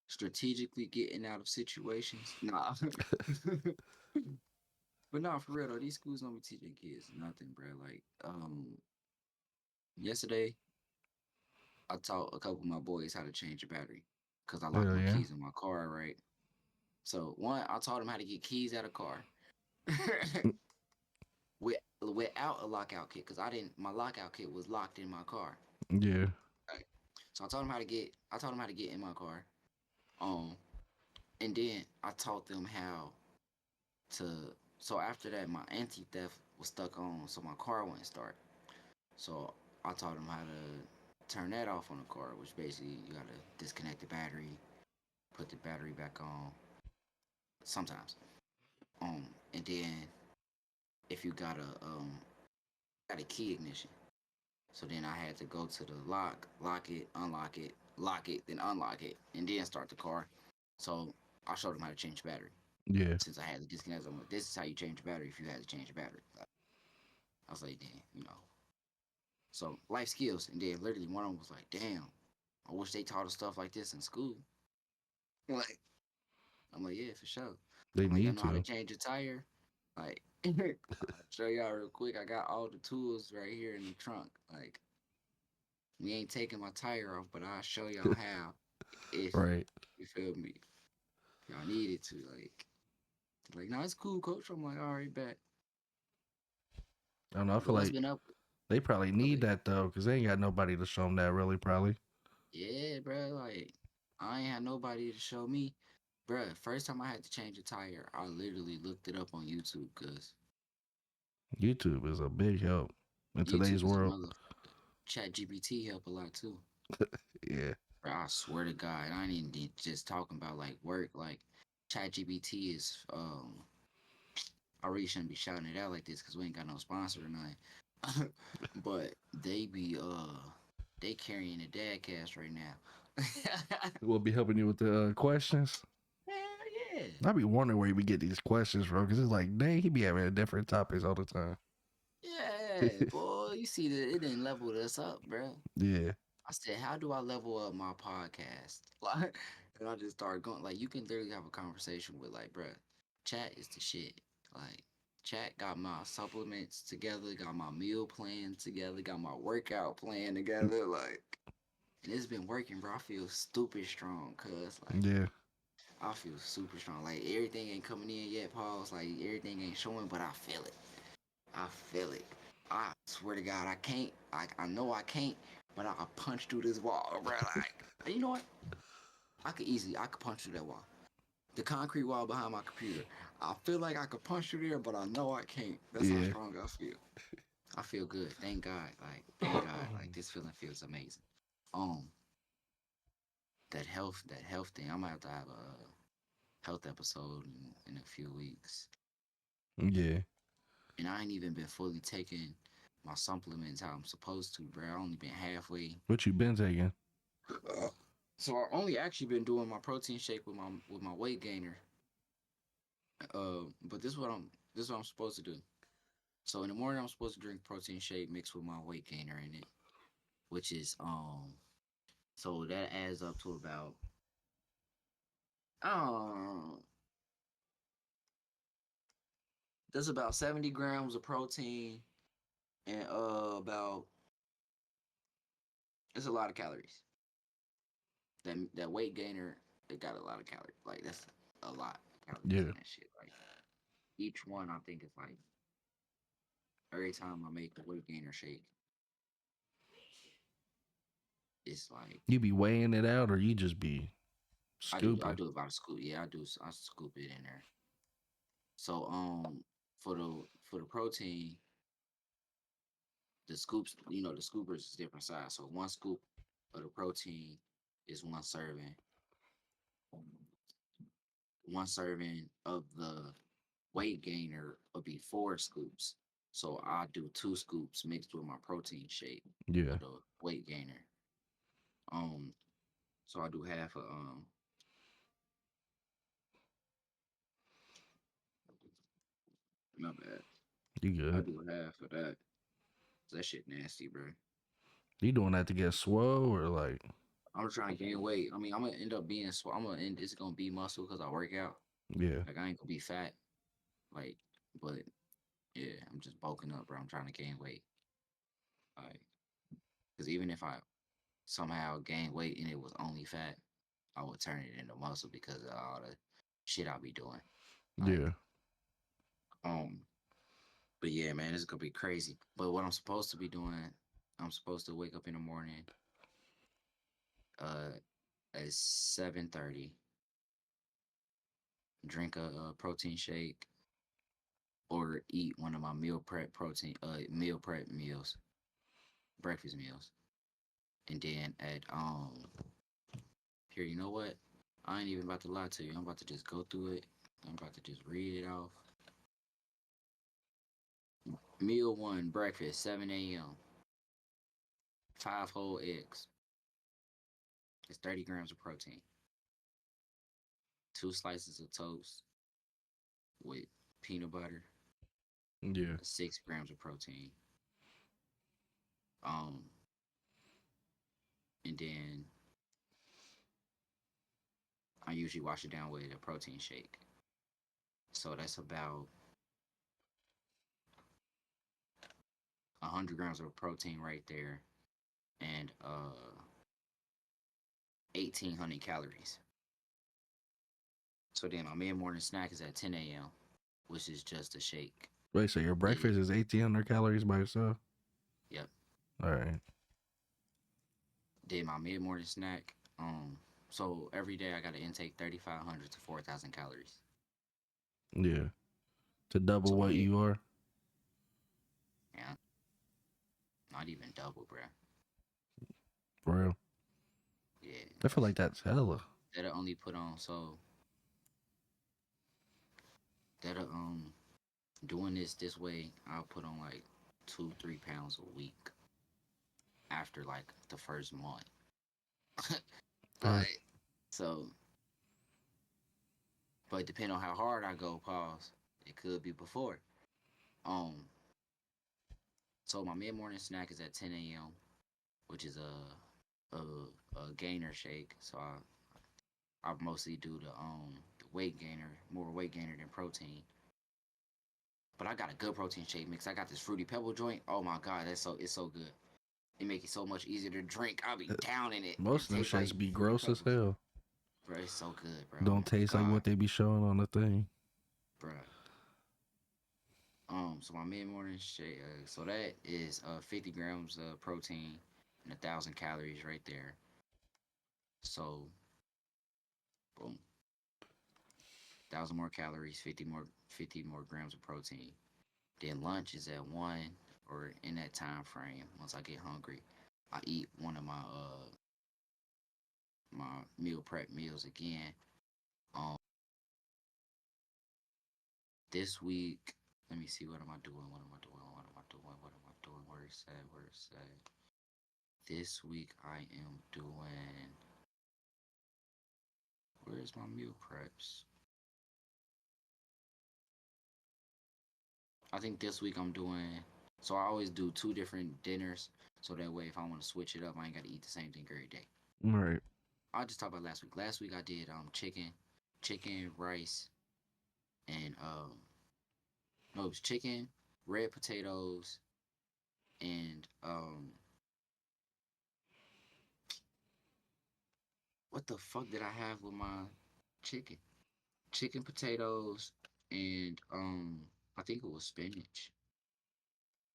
strategically getting out of situations. Nah. But nah, for real though, these schools don't be teaching kids nothing, bro. Like, yesterday I taught a couple of my boys how to change a battery because I locked Hell my yeah. keys in my car, right? So one, I taught them how to get keys out of car without a lockout kit because I didn't. My lockout kit was locked in my car. Yeah. Right? So I taught them how to get in my car. Um, and then I taught them how to. So after that, my anti theft was stuck on, so my car wouldn't start. So I taught them how to turn that off on the car, which basically you gotta disconnect the battery, put the battery back on. Sometimes. And then if you got a key ignition. So then I had to go to the lock it, lock it, then unlock it, and then start the car. So I showed them how to change the battery. Yeah. Since I had to disconnect them, this is how you change the battery if you had to change the battery. I was like, damn, you know. So life skills, and then literally one of them was like, damn, I wish they taught us stuff like this in school. Like, I'm like, yeah, for sure. They I'm like, y'all need know how to to. change a tire? Like, I'll show y'all real quick. I got all the tools right here in the trunk. Like, we ain't taking my tire off, but I'll show y'all how if Right. you feel me. If y'all needed to. Like, no, it's cool, coach. I'm like, all right, bet. I don't know. I But feel what's like been up? they probably Go need ahead. that though, because they ain't got nobody to show them that really, probably. Yeah, bro. Like, I ain't had nobody to show me. Bruh, first time I had to change a tire, I literally looked it up on YouTube because YouTube is a big help in today's YouTube is a world. motherfucker. Chat GPT help a lot too. Yeah. Bro, I swear to God, I ain't even just talking about like work. Like, Chat GPT is I really shouldn't be shouting it out like this because we ain't got no sponsor or nothing. But they carrying the Dadcast right now. We'll be helping you with the questions. Hell yeah. I be wondering where we get these questions from, because it's like, dang, he be having different topics all the time. Yeah, boy, you see that it didn't level us up, bro. Yeah. I said, how do I level up my podcast? Like, and I just started going. Like, you can literally have a conversation with, like, bro, chat is the shit. Like, chat got my supplements together, got my meal plan together, got my workout plan together. Like, and it's been working, bro. I feel stupid strong, cuz, like, Yeah. I feel super strong. Like, everything ain't coming in yet, pause. Like, everything ain't showing, but I feel it. I feel it. I swear to God, I can't. I know I can't, but I could punch through this wall, bro. Like, you know what? I could punch through that wall. The concrete wall behind my computer. I feel like I could punch through there, but I know I can't. That's how Yeah. strong I feel. I feel good. Thank God. Like, thank God. Like, this feeling feels amazing. Um, that health thing. I'm gonna have to have a health episode in a few weeks. Yeah. And I ain't even been fully taking my supplements how I'm supposed to, bro. I only been halfway. What you been taking? So I only actually been doing my protein shake with my weight gainer. But this is what I'm supposed to do. So in the morning I'm supposed to drink protein shake mixed with my weight gainer in it, which is so that adds up to about um that's about 70 grams of protein and about it's a lot of calories. That weight gainer, it got a lot of calories. Like that's a lot of calories Yeah. in that shit. Like each one, I think it's like every time I make the weight gainer shake, it's like You be weighing it out, or you just be I scooping? do about a scoop. Yeah, I scoop it in there. So for the protein, the scoops, the scoopers is different size. So one scoop of the protein is one serving. One serving of the weight gainer would be 4 scoops. So I do 2 scoops mixed with my protein shake Yeah. of the weight gainer. Um, so I do half of not bad. You I good? do half of that. That shit nasty, bro. You doing that to get swole or like? I'm trying to gain weight. I mean, I'm gonna end up being. I'm gonna end. It's gonna be muscle because I work out. Yeah. Like I ain't gonna be fat. Like, but yeah, I'm just bulking up, bro. I'm trying to gain weight. Like, because even if I somehow gain weight and it was only fat, I would turn it into muscle because of all the shit I'll be doing. Like, Yeah. um, but yeah, man, it's gonna be crazy. But what I'm supposed to be doing, I'm supposed to wake up in the morning, uh, at 7:30, drink a protein shake, or eat one of my meal prep meals, breakfast meals, and then at here, you know what? I ain't even about to lie to you. I'm about to just go through it. I'm about to just read it off. Meal one, breakfast, 7 a.m. 5 whole eggs. It's 30 grams of protein. 2 slices of toast with peanut butter. Yeah. 6 grams of protein. Um, and then I usually wash it down with a protein shake. So that's about 100 grams of protein right there, and 1,800 calories. So then my mid morning snack is at 10 a.m., which is just a shake. Wait, so your Yeah. breakfast is 1,800 calories by itself? Yep. All right. Then my mid morning snack. So every day I got to intake 3,500 to 4,000 calories. Yeah. To double So what mid, you are? yeah, not even double, bruh. For real. Yeah, I feel like that's hella. that'll only put on that'll doing this way I'll put on like 2-3 pounds a week after like the first month. Right. Like so, but depending on how hard I go, pause. It could be before. Um, so my mid morning snack is at 10 a.m., which is a gainer shake. So I mostly do the weight gainer, more weight gainer than protein. But I got a good protein shake mix. I got this fruity pebble joint. Oh my god, it's so good. It make it so much easier to drink. I'll be down in it. Most It of them tastes like shits be fruity gross as pebbles, hell. bro. It's so good, bro. Oh Don't my taste like god, what they be showing on the thing. bro. So my mid morning shake. So that is 50 grams of protein and 1,000 calories right there. So boom, 1,000 more calories, 50 more grams of protein. Then lunch is at 1 or in that time frame. Once I get hungry, I eat one of my my meal prep meals again. Um, this week, let me see. What am I doing? What am I doing? What am I doing? What am I doing? Where is that? Where is that? This week I am doing. Where's my meal preps? I think this week I'm doing. So I always do two different dinners, so that way if I want to switch it up, I ain't got to eat the same thing every day. Right. I'll just talk about last week. Last week I did chicken, rice, and no, it was chicken, red potatoes, and what the fuck did I have with my chicken? Chicken, potatoes, and I think it was spinach.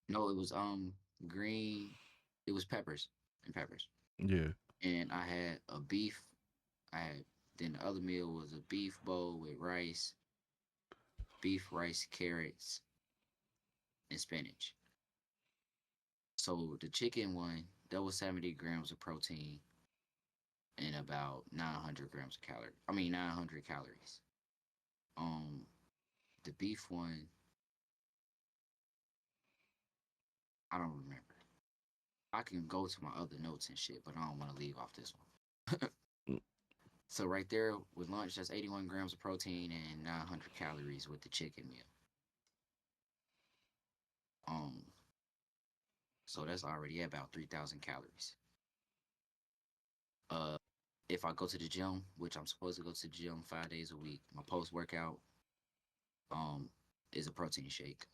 No, it was green. It was peppers and peppers. Yeah. And I had a beef. I had then the other meal was a beef bowl with rice, beef, rice, carrots, and spinach. So the chicken one, that was 70 grams of protein and about 900 grams of calorie. I mean 900 calories. Um, the beef one, I don't remember. I can go to my other notes and shit, but I don't want to leave off this one. Mm. So right there with lunch, that's 81 grams of protein and 900 calories with the chicken meal. Um, so that's already about 3,000 calories. Uh, if I go to the gym, which I'm supposed to go to the gym 5 days a week, my post workout um is a protein shake.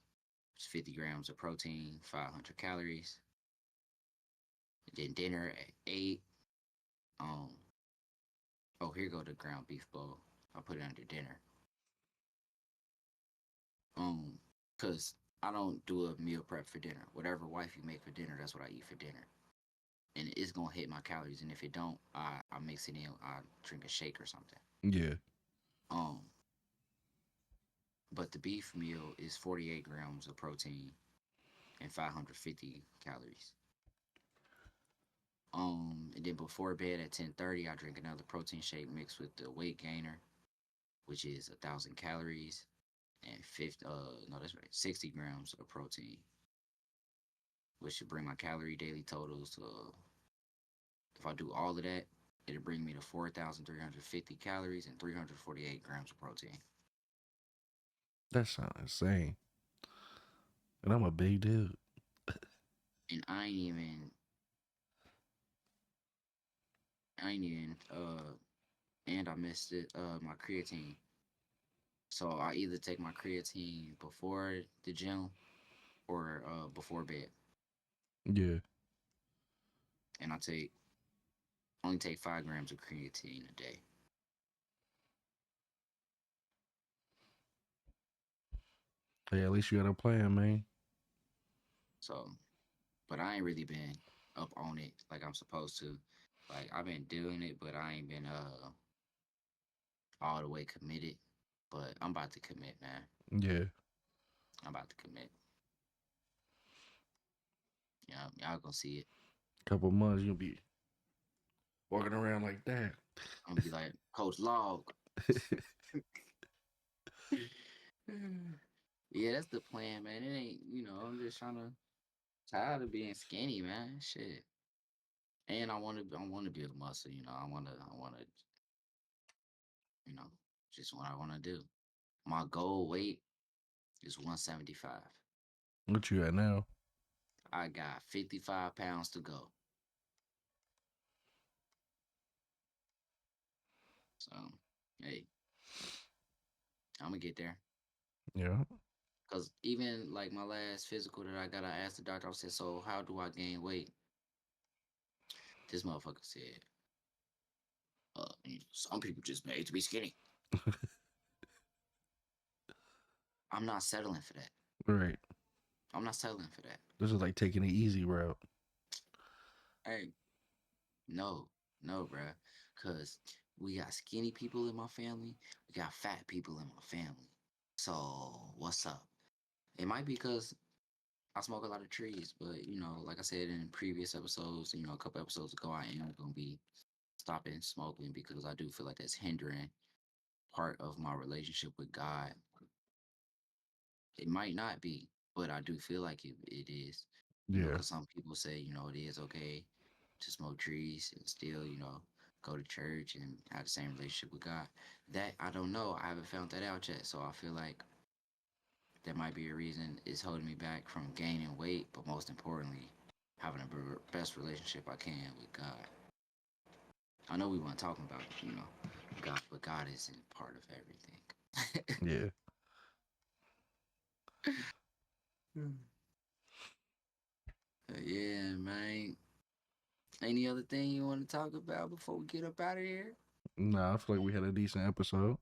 It's 50 grams of protein, 500 calories. Then dinner at 8. Um, oh, here go the ground beef bowl. I put it under dinner. Um, cause I don't do a meal prep for dinner. Whatever wife you make for dinner, that's what I eat for dinner. And it's gonna hit my calories. And if it don't, I mix it in. I drink a shake or something. Yeah. Um, but the beef meal is 48 grams of protein and 550 calories. And then before bed at 10:30, I drink another protein shake mixed with the weight gainer, which is 1,000 calories and 50. No, that's right, 60 grams of protein, which should bring my calorie daily totals to. If I do all of that, it'll bring me to 4,350 calories and 348 grams of protein. That sounds insane. And I'm a big dude. And I ain't even, and I missed it, my creatine. So I either take my creatine before the gym or before bed, Yeah. and I take only take 5 grams of creatine a day. Hey, at least you got a plan, man. So, but I ain't really been up on it like I'm supposed to. Like I've been doing it, but I ain't been all the way committed. But I'm about to commit, man. Yeah. I'm about to commit. Yeah, y'all gonna see it. Couple months, you'll be walking around like that. I'm gonna be like Coach Log. Yeah, that's the plan, man. It ain't, I'm just trying to tired of being skinny, man. Shit. And I want to build muscle. I want to, you know, just what I want to do. My goal weight is 175. What you at now? I got 55 pounds to go. So, hey, I'm gonna get there. Yeah. Cause even like my last physical that I got, I asked the doctor. I said, "So how do I gain weight?" This motherfucker said, "Some people just made to be skinny." I'm not settling for that. Right. I'm not settling for that. This is like taking the easy route. Hey, no, no, bruh. Cause we got skinny people in my family. We got fat people in my family. So what's up? It might be because I smoke a lot of trees, but like I said in previous episodes, a couple episodes ago, I am gonna be stopping smoking because I do feel like that's hindering part of my relationship with God. It might not be, but I do feel like it is. Yeah. Because some people say, it is okay to smoke trees and still, go to church and have the same relationship with God. That I don't know. I haven't found that out yet. So I feel like that might be a reason it's holding me back from gaining weight, but most importantly, having the best relationship I can with God. I know we weren't talking about, God, but God isn't part of everything. Yeah. Yeah, man. Any other thing you want to talk about before we get up out of here? Nah, I feel like we had a decent episode.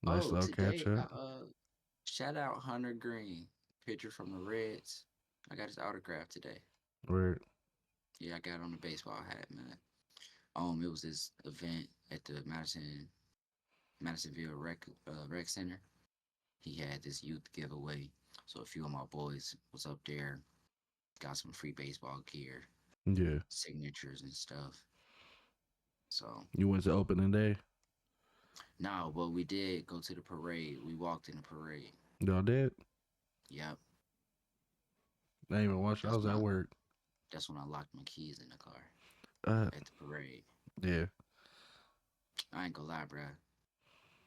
Nice Oh, little catch today, up. shout out Hunter Green, pitcher from the Reds. I got his autograph today. Word. Yeah, I got it on the baseball hat, man. It was this event at the Madisonville Rec Center. He had this youth giveaway, so a few of my boys was up there, got some free baseball gear, Yeah. signatures and stuff. So You went to opening day? no, but we did go to the parade. We walked in the parade. Y'all did? Yep, I didn't even watch. I that's was when at I work. that's when I locked my keys in the car Uh, at the parade. yeah. I ain't gonna lie, bro.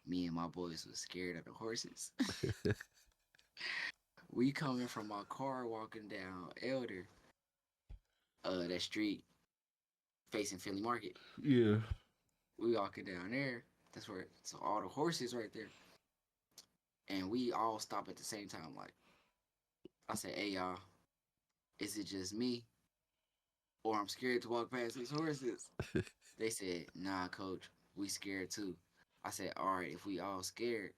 Me and my boys was scared of the horses. We coming from my car walking down Elder, that street facing Philly Market. Yeah. We walking down there. That's where so all the horses right there, and we all stop at the same time. Like I said, "Hey y'all, is it just me, or I'm scared to walk past these horses?" They said, "Nah, coach, we scared too." I said, "All right, if we all scared,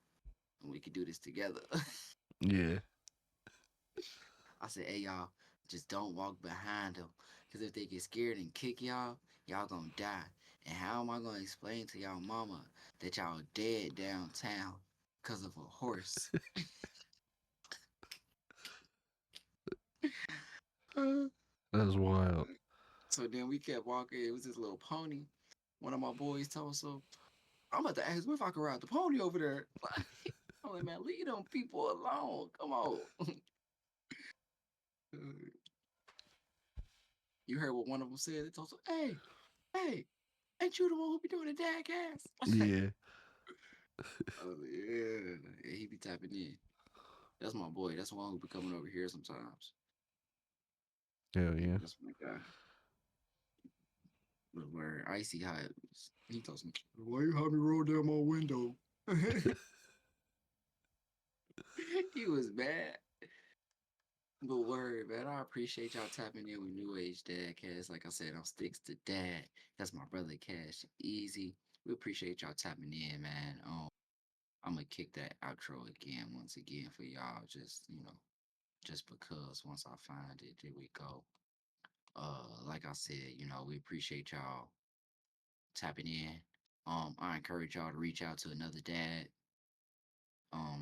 we could do this together." Yeah. I said, "Hey y'all, just don't walk behind them, cause if they get scared and kick y'all, y'all gonna die. And how am I gonna explain to y'all mama that y'all dead downtown cause of a horse?" That's wild. So then we kept walking. It was this little pony. One of my boys told so I'm about to ask him if I can ride the pony over there. I'm like, man, leave them people alone. Come on. You heard what one of them said? They told him, hey, ain't you the one who be doing the Dadcast? Yeah. Oh yeah. Yeah, he be tapping in. That's my boy. That's the one who be coming over here sometimes. Hell Yeah, yeah. that's my guy. But where Icy Hot, he told me, why you have me roll down my window? He was mad. But word, man, I appreciate y'all tapping in with New Age Dadcast. Like I said, I'm Sticks to Dad. That's my brother Cash Easy. We appreciate y'all tapping in, man. I'm gonna kick that outro again, once again for y'all. Just because once I find it, there we go. Like I said, we appreciate y'all tapping in. I encourage y'all to reach out to another dad.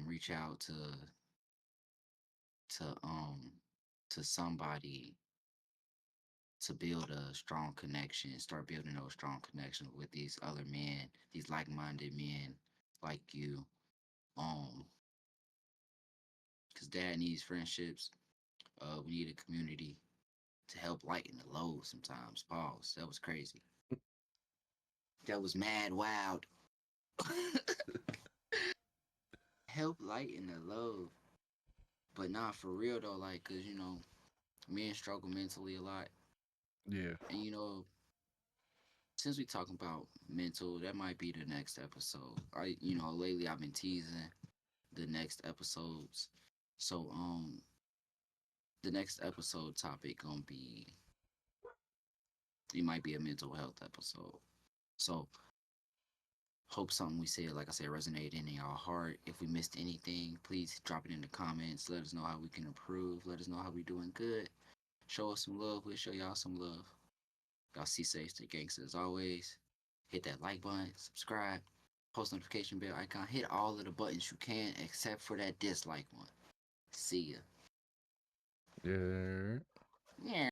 Reach out to to somebody to build a strong connection, start building those strong connections with these other men, these like-minded men like you. Um, because dad needs friendships. We need a community to help lighten the load sometimes. Pause. That was crazy. That was mad wild. Help lighten the load. But not for real though, like, cause men struggle mentally a lot. Yeah. And since we talking about mental, that might be the next episode. Lately I've been teasing the next episodes. So the next episode topic gonna be it might be a mental health episode. So hope something we said, like I said, resonated in y'all heart. If we missed anything, please drop it in the comments. Let us know how we can improve. Let us know how we doing good. Show us some love. We'll show y'all some love. Y'all see safe, stay gangster as always. Hit that like button, subscribe, post notification bell icon. Hit all of the buttons you can except for that dislike one. See ya. Yeah. Yeah.